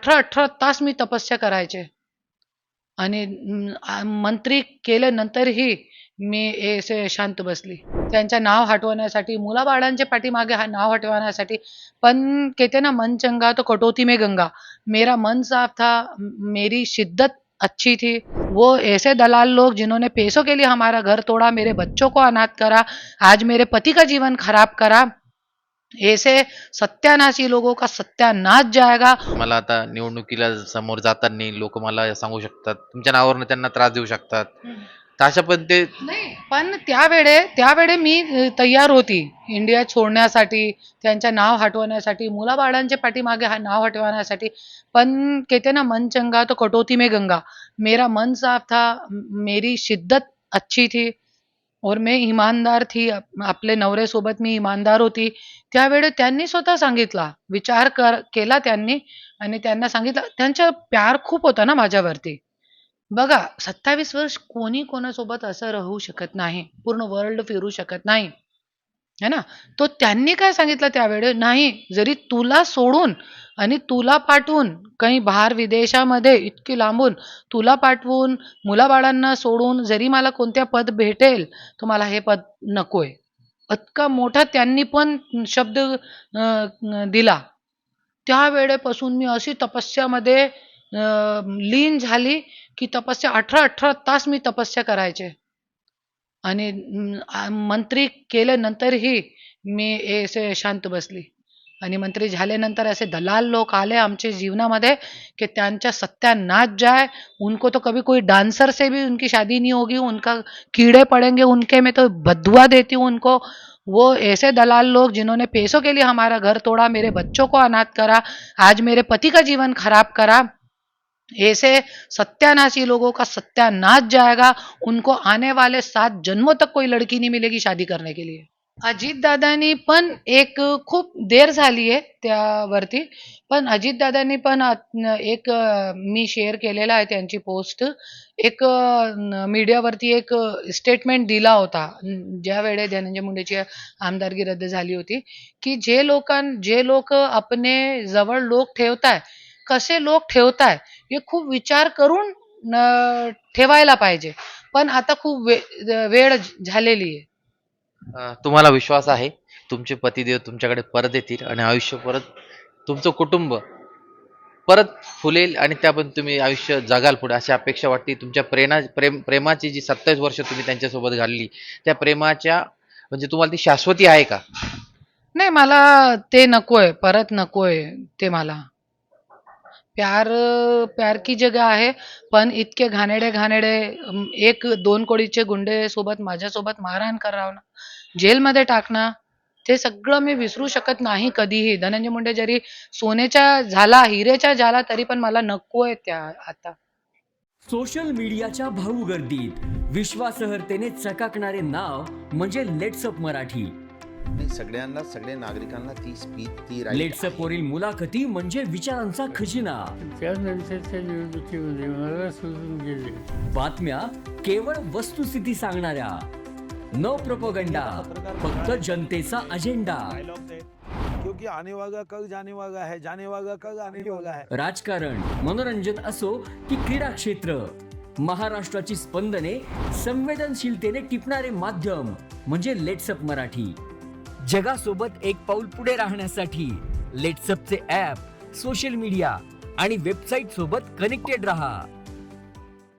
18 तास मी तपस्या करायचे आणि मंत्री केल्यानंतरही मी असे शांत बसली. त्यांचं नाव हटवण्यासाठी, मुलाबाळांच्या पाठीमागे हा नाव हटवण्यासाठी. पण कहते ना, मन चंगा तो कटौती में गंगा. मेरा मन साफ था, मेरी शिद्दत अच्छी थी. वो ऐसे दलाल लोग जिन्होंने पैसों के लिए हमारा घर तोड़ा, मेरे बच्चों को अनाथ करा, आज मेरे पति का जीवन खराब करा, ऐसे सत्यानाशी लोगों का सत्यानाश जाएगा. मला आता निवडणुकीला समोर जाताना लोक मला सांगू शकतात, तुमच्या नावावरनं त्यांना त्रास देऊ शकतात. तर अशा पद्धती नाही, पण त्यावेळे मी तयार होती इंडिया सोडण्यासाठी, त्यांचं नाव हटवण्यासाठी, मुलाबाळांच्या पाठीमागे हा नाव हटवण्यासाठी. पण कहते ना, मन चंगा तो कटौती में गंगा. मेरा मन साफ था, मेरी शिद्दत अच्छी थी और मैं ईमानदार थी. आपले नवऱ्यासोबत मी इमानदार होती. त्यावेळी त्यांनी स्वतः सांगितला, विचार केला त्यांनी आणि त्यांना सांगितलं. त्यांचा प्यार खूप होता ना माझ्यावरती. बघा, 27 वर्ष कोणी कोणासोबत असं राहू शकत नाही, पूर्ण वर्ल्ड फिरू शकत नाही, है ना. तो त्यांनी काय सांगितलं त्यावेळी, नाही, जरी तुला सोडून आणि तुला पाठवून काही बाहेर विदेशामध्ये इतकी लांबून तुला पाठवून, मुलाबाळांना सोडून जरी मला कोणत्या पद भेटेल, तर मला हे पद नकोय. इतका मोठा त्यांनी पण शब्द दिला. त्यावेळेपासून मी अशी तपस्यामध्ये लीन झाली की तपस्या 18 तास मी तपस्या करायचे आणि मंत्री केल्यानंतरही मी असे शांत बसली. आणि मंत्री झाल्यानंतर ऐसे दलाल लोग आले आमचे जीवनामध्ये कि त्यांचा सत्यानाश जाए. उनको तो कभी कोई डांसर से भी उनकी शादी नहीं होगी, उनका कीड़े पड़ेंगे उनके, में तो बदुआ देती हूँ उनको. वो ऐसे दलाल लोग जिन्होंने पैसों के लिए हमारा घर तोड़ा, मेरे बच्चों को अनाथ करा, आज मेरे पति का जीवन खराब करा, ऐसे सत्यानाशी लोगों का सत्यानाश जाएगा. उनको आने वाले 7 जन्मों तक कोई लड़की नहीं मिलेगी शादी करने के लिए. अजितदादांनी पण एक खूप देर झाली आहे त्यावरती, पण अजितदादांनी पण एक मी शेअर केलेला आहे त्यांची पोस्ट. एक मीडियावरती एक स्टेटमेंट दिला होता ज्या वेळे धनंजय मुंडेची आमदारकी रद्द झाली होती, की जे लोक अपने जवळ लोक ठेवताय, कसे लोक ठेवताय हे खूप विचार करून ठेवायला पाहिजे. पण आता खूप वेळ झालेली आहे. तुम्हाला विश्वास आहे तुमचे पतिदेव तुमच्याकडे परत येतील आणि आयुष्य परत तुमचं कुटुंब परत फुलेल आणि त्यापर्यंत तुम्ही आयुष्य जगाल पुढे, अशी अपेक्षा वाटते. तुमच्या प्रेमाची जी 27 वर्ष तुम्ही त्यांच्यासोबत घालली, त्या प्रेमाच्या म्हणजे तुम्हाला ती शाश्वती आहे का? नाही, मला ते नकोय, परत नकोय ते मला. प्यार की जगह आहे, पण इतके घाणेरडे 1-2 कोटीचे गुंडे सोबत माझ्यासोबत मारहाण करावं, जेलमध्ये टाकणं, ते सगळं मी विसरू शकत नाही कधीही. धनंजय मुंडे जरी सोन्याच्या झाला, हिरेच्या झाला, तरी पण मला नकोय त्या आता. सोशल मीडियाच्या भाऊ गर्दीत विश्वासार्हतेने चकाकणारे नाव म्हणजे लेट्सअप मराठी. सगळ्यांना, सगळ्या नागरिकांना ती स्पीच, ती लेट्सअप वरील मुलाखती म्हणजे विचारांचा खजिना. त्यानंतरच्या निवडणुकीमध्ये मला सोडून गेले. बातम्या केवळ वस्तुस्थिती सांगणाऱ्या, न प्रोपगंडा, फक्त जनतेचा अजेंडा. क्योंकि आने वाला कल जाने वाला है, जाने वाला कल आने वाला है. राजकारण, मनोरंजन असो की क्रीडा क्षेत्र, महाराष्ट्राची स्पंदने संवेदनशीलतेने टिपणारे माध्यम म्हणजे लेट्सअप मराठी. जगासोबत एक पाऊल पुढे राहण्यासाठी लेट्सअपचे ॲप, सोशल मीडिया आणि वेबसाईट सोबत कनेक्टेड रहा.